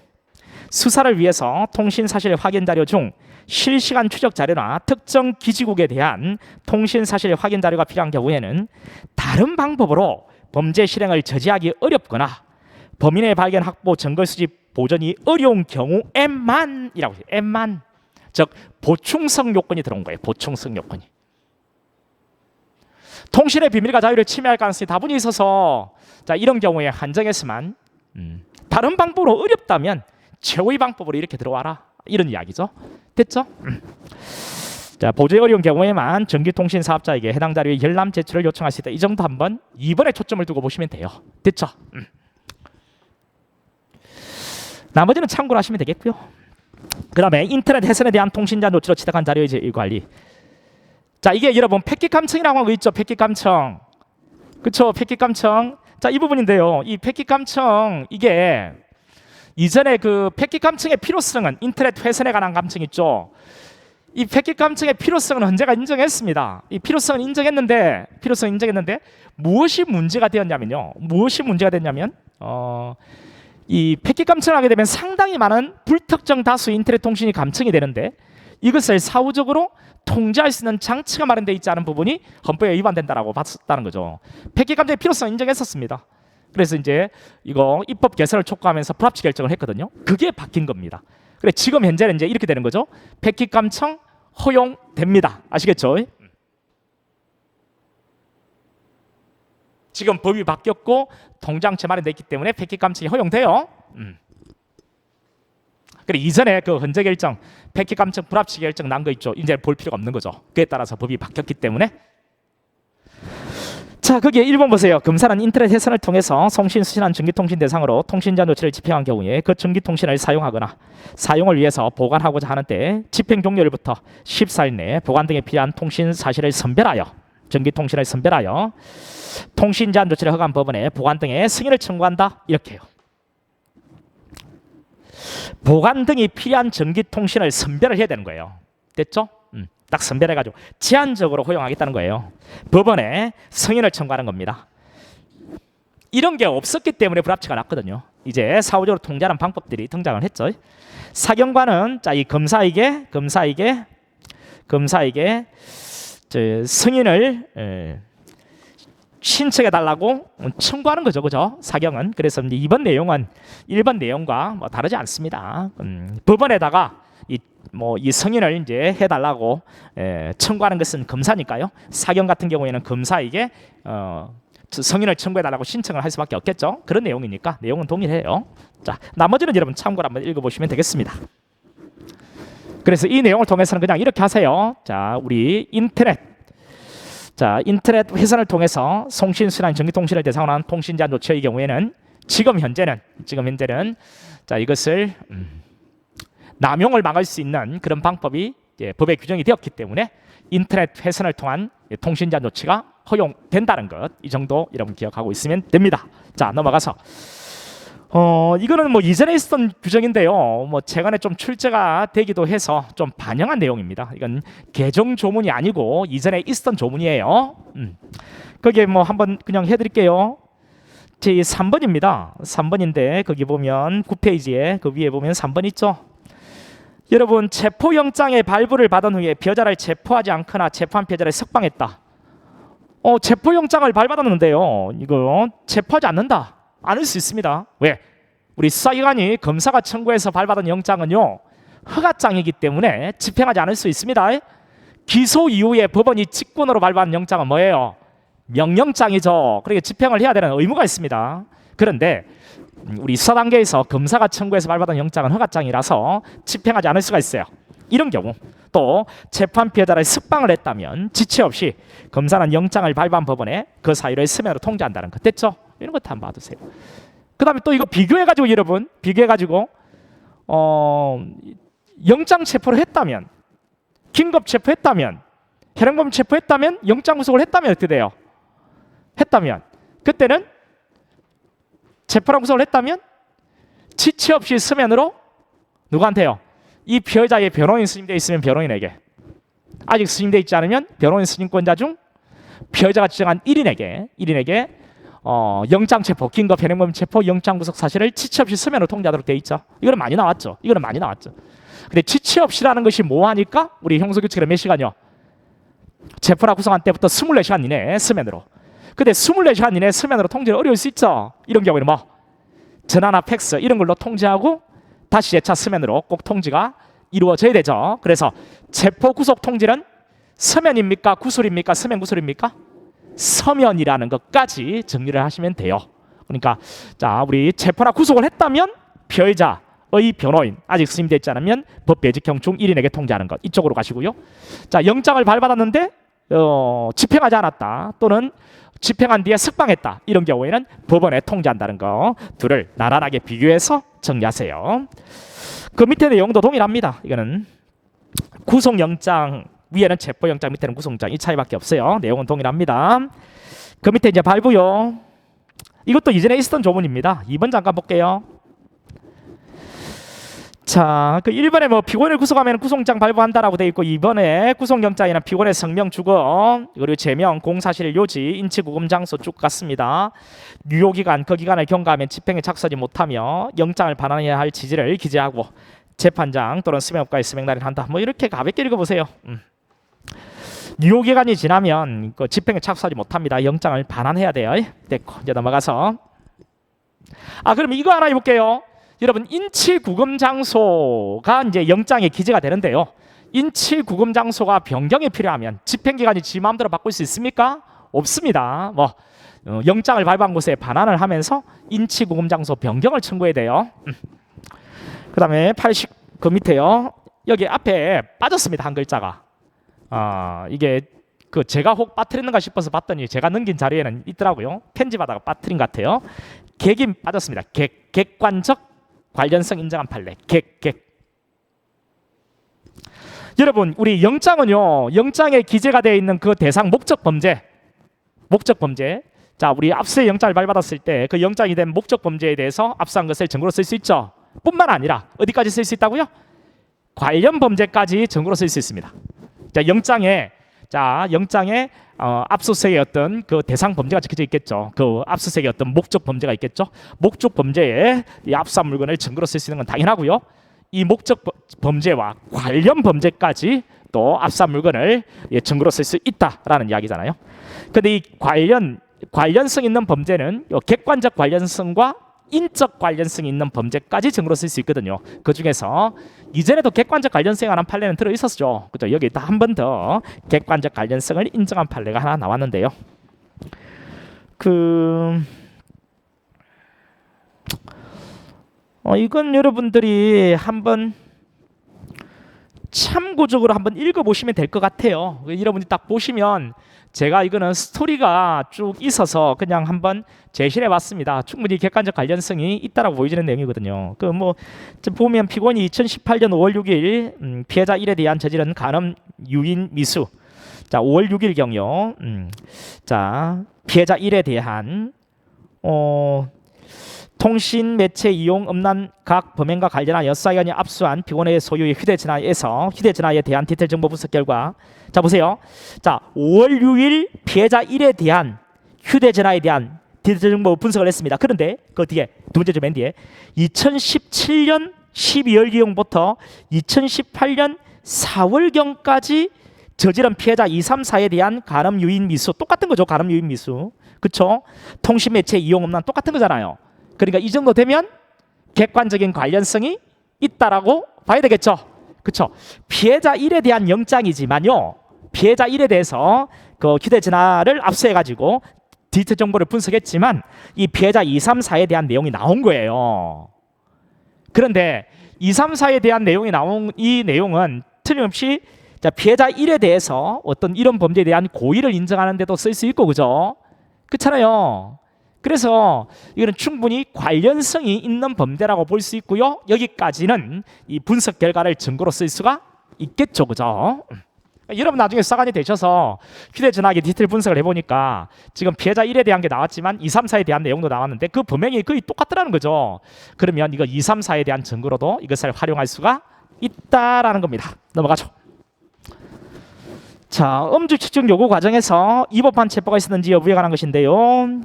Speaker 1: 수사를 위해서 통신 사실 확인 자료 중 실시간 추적 자료나 특정 기지국에 대한 통신 사실 확인 자료가 필요한 경우에는 다른 방법으로 범죄 실행을 저지하기 어렵거나 범인의 발견, 확보, 증거 수집, 보존이 어려운 경우에만이라고 해요. 에만. 즉 보충성 요건이 들어온 거예요. 보충성 요건이. 통신의 비밀과 자유를 침해할 가능성이 다분히 있어서 자 이런 경우에 한정해서만 다른 방법으로 어렵다면 최후의 방법으로 이렇게 들어와라 이런 이야기죠. 됐죠? 자 보조에 어려운 경우에만 전기통신 사업자에게 해당 자료의 열람 제출을 요청할 수 있다. 이 정도 한번 2번에 초점을 두고 보시면 돼요. 됐죠? 나머지는 참고를 하시면 되겠고요. 그 다음에 인터넷 회선에 대한 통신자 노출로 취득한 자료의 제일관리. 자 이게 여러분 패킷감청이라고 하는 거 있죠. 패킷감청. 그렇죠. 패킷감청. 자 이 부분인데요. 이 패킷감청 이게 이전에 그 패킷감청의 필요성은 인터넷 회선에 관한 감청 있죠. 이 패킷감청의 필요성은 헌재가 인정했습니다. 이 필요성은 인정했는데 무엇이 문제가 되었냐면요. 이 패킷 감청을 하게 되면 상당히 많은 불특정 다수의 인터넷 통신이 감청이 되는데 이것을 사후적으로 통제할 수 있는 장치가 마련되어 있지 않은 부분이 헌법에 위반된다라고 봤다는 거죠. 패킷 감청의 필요성 인정했었습니다. 그래서 이제 이거 입법 개선을 촉구하면서 불합치 결정을 했거든요. 그게 바뀐 겁니다. 그래 지금 현재는 이제 이렇게 되는 거죠. 패킷 감청 허용됩니다. 아시겠죠? 지금 법이 바뀌었고 통장체 마련됐기 때문에 패킷 감청이 허용돼요. 그래 이전에 그 헌재 결정, 패킷 감청 불합치 결정 난 거 있죠. 이제 볼 필요가 없는 거죠. 그에 따라서 법이 바뀌었기 때문에. 자 거기에 1번 보세요. 검사는 인터넷 회선을 통해서 송신 수신한 전기통신 대상으로 통신자 노출을 집행한 경우에 그 전기통신을 사용하거나 사용을 위해서 보관하고자 하는 때 집행 종료일부터 14일 내에 보관 등에 필요한 통신 사실을 선별하여 전기통신을 선별하여 통신자 노출을 허가한 법원에 보관 등의 승인을 청구한다. 이렇게요. 보관 등이 필요한 전기통신을 선별을 해야 되는 거예요. 됐죠? 딱 선별해가지고 제한적으로 허용하겠다는 거예요. 법원에 승인을 청구하는 겁니다. 이런 게 없었기 때문에 불합치가 났거든요. 이제 사후적으로 통제하는 방법들이 등장을 했죠. 사경관은 자 이 검사에게 승인을 신청해 달라고 청구하는 거죠, 그죠? 사경은. 그래서 이번 내용은 일반 내용과 뭐 다르지 않습니다. 법원에다가 이 승인을 이제 해달라고 청구하는 것은 검사니까요. 사경 같은 경우에는 검사에게 승인을 청구해달라고 신청을 할 수밖에 없겠죠. 그런 내용이니까 내용은 동일해요. 자, 나머지는 여러분 참고로 한번 읽어보시면 되겠습니다. 그래서 이 내용을 통해서는 그냥 이렇게 하세요. 자, 우리 인터넷 회선을 통해서 송신 수신한 전기통신을 대상으로 한 통신자 노출의 경우에는 지금 현재는 자 이것을 남용을 막을 수 있는 그런 방법이 법에 규정이 되었기 때문에 인터넷 회선을 통한 통신자 노출가 허용된다는 것, 이 정도 여러분 기억하고 있으면 됩니다. 자 넘어가서 이거는 뭐 이전에 있었던 규정인데요. 뭐 최근에 좀 출제가 되기도 해서 좀 반영한 내용입니다. 이건 개정 조문이 아니고 이전에 있었던 조문이에요. 거기에 뭐 한번 그냥 해드릴게요. 제 3번입니다. 3번인데 거기 보면 9페이지에 그 위에 보면 3번 있죠. 여러분 체포영장의 발부를 받은 후에 피해자를 체포하지 않거나 체포한 피해자를 석방했다. 체포영장을 발받았는데요. 이거 체포하지 않는다. 않을 수 있습니다. 왜? 우리 수사기관이 검사가 청구해서 발받은 영장은요 허가장이기 때문에 집행하지 않을 수 있습니다. 기소 이후에 법원이 직권으로 발부한 영장은 뭐예요? 명령장이죠. 그러니까 집행을 해야 되는 의무가 있습니다. 그런데 우리 수사 단계에서 검사가 청구해서 발부받은 영장은 허가장이라서 집행하지 않을 수가 있어요. 이런 경우 또 재판 피해자를 석방을 했다면 지체 없이 검사는 영장을 발부한 법원에 그 사유를 서면으로 통지한다는 것 됐죠? 이런 것도 한번 봐두세요. 그 다음에 또 이거 비교해가지고 여러분 비교해가지고 영장 체포를 했다면 긴급 체포했다면 현행범 체포했다면 영장 구속을 했다면 어떻게 돼요? 했다면 그때는 체포랑 구속을 했다면 지체 없이 서면으로 누구한테요? 이 피해자의 변호인 스님되어 있으면 변호인에게, 아직 스님되어 있지 않으면 변호인 스님권자 중 피해자가 지정한 1인에게 영장 체포, 긴급 현행범 체포, 영장 구속 사실을 지체 없이 서면으로 통지하도록 되어 있죠. 이거는 많이 나왔죠. 근데 지체 없이라는 것이 뭐하니까 우리 형소규칙으로 몇 시간이요? 체포나 구속한 때부터 24시간 이내에 서면으로. 근데 24시간 이내에 서면으로 통지를 어려울 수 있죠. 이런 경우에는 뭐 전화나 팩스 이런 걸로 통지하고 다시 재차 서면으로 꼭 통지가 이루어져야 되죠. 그래서 체포 구속 통지는 서면입니까? 구술입니까? 서면 구술입니까? 서면이라는 것까지 정리를 하시면 돼요. 그러니까 자, 우리 체포나 구속을 했다면 피해자의 변호인, 아직 승인되지 않으면 법배직형 중 1인에게 통지하는 것, 이쪽으로 가시고요. 자, 영장을 발받았는데 집행하지 않았다 또는 집행한 뒤에 석방했다, 이런 경우에는 법원에 통지한다는 거 둘을 나란하게 비교해서 정리하세요. 그 밑에 내용도 동일합니다. 이거는 구속영장, 위에는 체포영장, 밑에는 구속영장, 이 차이밖에 없어요. 내용은 동일합니다. 그 밑에 이제 발부요. 이것도 이전에 있었던 조문입니다. 2번 잠깐 볼게요. 자, 그 1번에 뭐 피고인을 구속하면 구속영장 발부한다라고 돼 있고, 2번에 구속영장이나 피고인의 성명, 주거, 그리고 제명, 공사실 요지, 인치 구금 장소 쭉 갔습니다. 유효기간, 그 기간을 경과하면 집행에 착수하지 못하며 영장을 반환해야 할 지지를 기재하고 재판장 또는 수명업가에 수명 날인한다. 뭐 이렇게 가볍게 읽어보세요. 유효기간이 지나면 그 집행에 착수하지 못합니다. 영장을 반환해야 돼요. 됐고, 이제 넘어가서 그럼 이거 하나 해볼게요. 여러분, 인치 구금 장소가 이제 영장에 기재가 되는데요. 인치 구금 장소가 변경이 필요하면 집행기관이 지 마음대로 바꿀 수 있습니까? 없습니다. 뭐 영장을 발부한 곳에 반환을 하면서 인치 구금 장소 변경을 청구해야 돼요. 그 다음에 80, 그 밑에요. 여기 앞에 빠졌습니다. 한 글자가. 이게 그 제가 혹 빠뜨렸는가 싶어서 봤더니 제가 넘긴 자리에는 있더라고요. 편집하다가 빠뜨린 것 같아요. 객이 빠졌습니다. 객관적 관련성 인정한 판례. 여러분, 우리 영장은요, 영장에 기재가 되어 있는 그 대상 목적 범죄. 자, 우리 압수의 영장을 발받았을 때 그 영장이 된 목적 범죄에 대해서 압수한 것을 증거로 쓸 수 있죠. 뿐만 아니라 어디까지 쓸 수 있다고요? 관련 범죄까지 증거로 쓸 수 있습니다. 자, 영장에 압수수색의 어떤 그 대상 범죄가 적혀져 있겠죠. 그 압수수색의 어떤 목적 범죄가 있겠죠. 목적 범죄에 이 압수한 물건을 증거로 쓸 수 있는 건 당연하고요. 이 목적 범죄와 관련 범죄까지 또 압수한 물건을 증거로 쓸 수 있다라는 이야기잖아요. 근데 이 관련성 있는 범죄는 객관적 관련성과 인적 관련성이 있는 범죄까지 증거로 쓸 수 있거든요. 그 중에서 이전에도 객관적 관련성이 하는 판례는 들어 있었죠. 그죠? 여기 한 번 더 객관적 관련성을 인정한 판례가 하나 나왔는데요. 이건 여러분들이 한번 참고적으로 한번 읽어보시면 될 것 같아요. 여러분이 딱 보시면 제가 이거는 스토리가 쭉 있어서 그냥 한번 제시해 봤습니다. 충분히 객관적 관련성이 있다라고 보여지는 내용이거든요. 그 뭐 보면 피고인이 2018년 5월 6일 피해자 1에 대한 저지른 간음 유인 미수. 자, 5월 6일 경요. 자, 피해자 1에 대한 통신 매체 이용 음란 각 범행과 관련하여 수사기관이 압수한 피고인의 소유의 휴대전화에 대한 디테일 정보 분석 결과, 자 보세요. 자, 5월 6일 피해자 1에 대한 휴대전화에 대한 디테일 정보 분석을 했습니다. 그런데 그 뒤에 두 번째 맨 뒤에 2017년 12월경부터 2018년 4월경까지 저지른 피해자 2, 3, 4에 대한 간음 유인 미수, 똑같은 거죠. 간음 유인 미수, 그쵸? 통신 매체 이용 음란 똑같은 거잖아요. 그러니까 이 정도 되면 객관적인 관련성이 있다라고 봐야 되겠죠. 그렇죠? 피해자 1에 대한 영장이지만요, 피해자 1에 대해서 그 휴대전화를 압수해가지고 디지털 정보를 분석했지만 이 피해자 2, 3, 4에 대한 내용이 나온 거예요. 그런데 2, 3, 4에 대한 내용이 나온 이 내용은 틀림없이 자, 피해자 1에 대해서 어떤 이런 범죄에 대한 고의를 인정하는 데도 쓸 수 있고 그죠? 그렇잖아요. 그래서 이거는 충분히 관련성이 있는 범죄라고 볼 수 있고요. 여기까지는 이 분석 결과를 증거로 쓸 수가 있겠죠. 그죠? 여러분 나중에 수사관이 되셔서 휴대전화기 디테일 분석을 해보니까 지금 피해자 1에 대한 게 나왔지만 2, 3, 4에 대한 내용도 나왔는데 그 범행이 거의 똑같더라는 거죠. 그러면 이거 2, 3, 4에 대한 증거로도 이것을 활용할 수가 있다라는 겁니다. 넘어가죠. 자, 음주 측정 요구 과정에서 위법한 체포가 있었는지 여부에 관한 것인데요.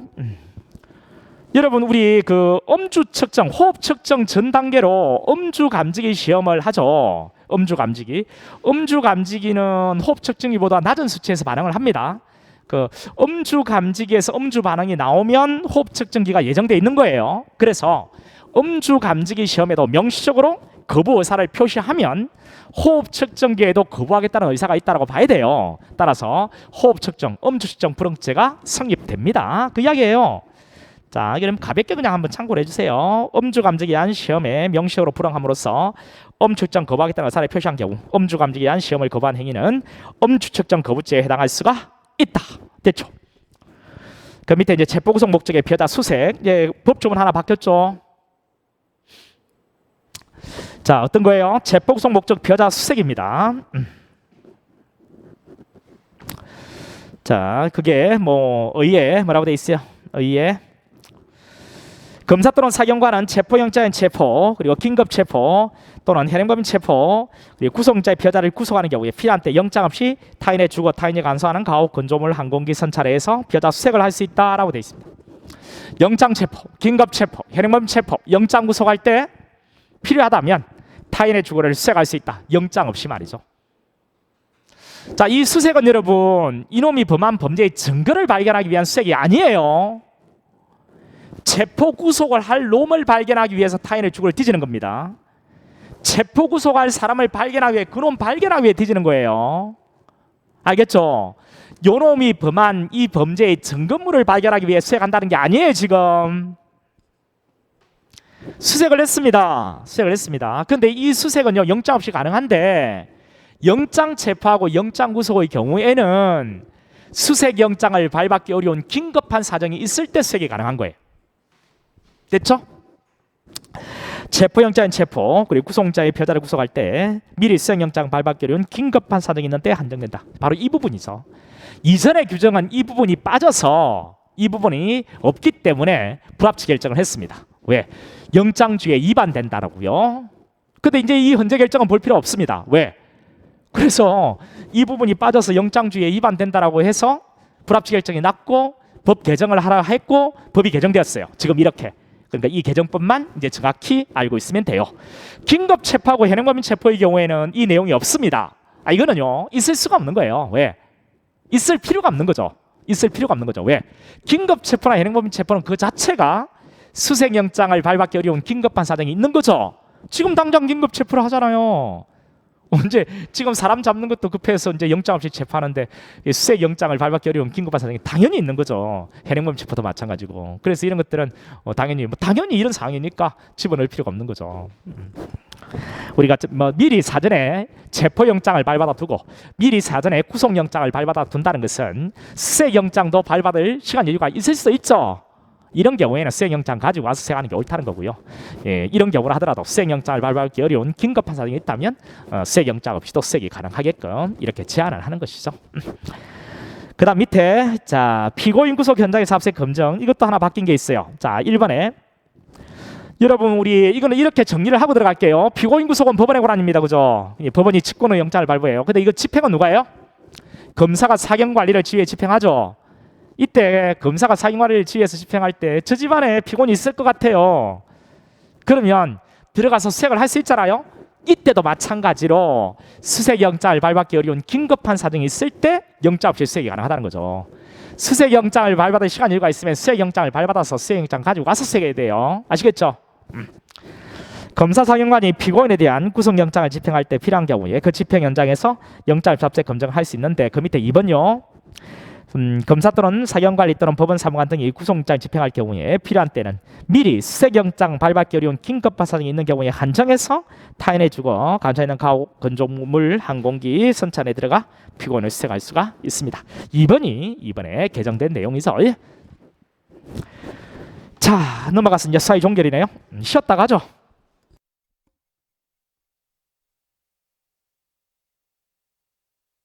Speaker 1: 여러분 우리 그 음주 측정, 호흡 측정 전 단계로 음주 감지기 시험을 하죠. 음주 감지기는 호흡 측정기보다 낮은 수치에서 반응을 합니다. 그 음주 감지기에서 음주 반응이 나오면 호흡 측정기가 예정돼 있는 거예요. 그래서 음주 감지기 시험에도 명시적으로 거부 의사를 표시하면 호흡 측정기에도 거부하겠다는 의사가 있다고 봐야 돼요. 따라서 호흡 측정, 음주 측정 불응죄가 성립됩니다. 그 이야기예요. 자, 그럼 가볍게 그냥 한번 참고를 해주세요. 음주 감지기에 의한 시험에 명시적으로 불응함으로써 음주 측정 거부하겠다는 의사를 표시한 경우 음주 감지기에 의한 시험을 거부한 행위는 음주 측정 거부죄에 해당할 수가 있다. 됐죠? 그 밑에 이제 체포 구속 목적의 피해자 수색, 이제 법조문 하나 바뀌었죠. 자, 어떤 거예요? 체포 구속 목적 피해자 수색입니다. 자, 그게 뭐 의에 뭐라고 돼 있어요? 의에 검사 또는 사경관은 체포영장인 체포, 그리고 긴급 체포 또는 현행범인 체포, 그리고 구속영장의 피해자를 구속하는 경우에 필요한 때 영장 없이 타인의 주거, 타인이 간소하는 가혹, 건조물, 항공기, 선차례에서 피해자 수색을 할 수 있다라고 되어 있습니다. 영장 체포, 긴급 체포, 현행범인 체포, 영장 구속할 때 필요하다면 타인의 주거를 수색할 수 있다. 영장 없이 말이죠. 자, 이 수색은 여러분 이놈이 범한 범죄의 증거를 발견하기 위한 수색이 아니에요. 체포 구속을 할 놈을 발견하기 위해서 타인의 주거를 뒤지는 겁니다. 체포 구속할 사람을 발견하기 위해 그놈 발견하기 위해 뒤지는 거예요. 알겠죠? 요놈이 범한 이 범죄의 증거물을 발견하기 위해 수색한다는 게 아니에요. 지금 수색을 했습니다. 근데 이 수색은요 영장 없이 가능한데 영장 체포하고 영장 구속의 경우에는 수색 영장을 발받기 어려운 긴급한 사정이 있을 때 수색이 가능한 거예요. 됐죠? 체포영장인 체포, 그리고 구속영장의 피해자를 구속할 때 미리 수색영장 발받기 어려운 긴급한 사정이 있는 때 한정된다. 바로 이 부분이죠. 이전의 규정은 이 부분이 빠져서 이 부분이 없기 때문에 불합치 결정을 했습니다. 왜? 영장주의에 위반된다라고요. 근데 이제 이 헌재 결정은 볼 필요 없습니다. 왜? 그래서 이 부분이 빠져서 영장주의에 위반된다라고 해서 불합치 결정이 났고 법 개정을 하라 했고 법이 개정되었어요. 지금 이렇게. 그러니까 이 개정법만 이제 정확히 알고 있으면 돼요. 긴급 체포하고 현행범인 체포의 경우에는 이 내용이 없습니다. 이거는요 있을 수가 없는 거예요. 왜? 있을 필요가 없는 거죠. 왜? 긴급 체포나 현행범인 체포는 그 자체가 수색영장을 발받기 어려운 긴급한 사정이 있는 거죠. 지금 당장 긴급 체포를 하잖아요. 언제 지금 사람 잡는 것도 급해서 이제 영장 없이 체포하는데 수색 영장을 발받기 어려운 긴급한 사정이 당연히 있는 거죠. 현행범 체포도 마찬가지고. 그래서 이런 것들은 당연히 이런 상황이니까 집어넣을 필요가 없는 거죠. 우리가 미리 사전에 체포 영장을 발받아 두고 미리 사전에 구속 영장을 발받아 둔다는 것은 수색 영장도 발받을 시간 여유가 있을 수 있죠. 이런 경우에는 수색영장 가지고 와서 수색하는 게 옳다는 거고요. 예, 이런 경우를 하더라도 수색영장을 발부하기 어려운 긴급한 사정이 있다면 수색영장 없이도 수색이 가능하게끔 이렇게 제한을 하는 것이죠. 그 다음 밑에 자 피고인 구속 현장에서 압수색 검정 이것도 하나 바뀐 게 있어요. 자 1번에 여러분 우리 이거는 이렇게 정리를 하고 들어갈게요. 피고인 구속은 법원의 권한입니다. 그죠? 법원이 직권의 영장을 발부해요. 근데 이거 집행은 누가 해요? 검사가 사경관리를 지휘해 집행하죠. 이때 검사가 사경관리를 지휘해서 집행할 때 저 집안에 피고인이 있을 것 같아요. 그러면 들어가서 수색을 할 수 있잖아요. 이때도 마찬가지로 수색영장을 발받기 어려운 긴급한 사정이 있을 때 영장 없이 수색이 가능하다는 거죠. 수색영장을 발받을 시간 여유가 있으면 수색영장을 발받아서 수색영장 가지고 와서 수색해야 돼요. 아시겠죠? 검사 사경관이 피고인에 대한 구속영장을 집행할 때 필요한 경우에 그 집행 현장에서 영장을 접수해 검증할 수 있는데 그 밑에 2번요. 검사 또는 사경관리 또는 법원 사무관 등이 구속영장을 집행할 경우에 필요한 때는 미리 수색영장 발받기 어려운 긴급한 사정이 있는 경우에 한정해서 타인의 주거, 감차 있는 가옥, 건조물, 항공기, 선차 안에 들어가 피고인을 수색할 수가 있습니다. 2번이 이번에 개정된 내용이죠. 자, 넘어가서 이제 사회 종결이네요. 쉬었다 가죠.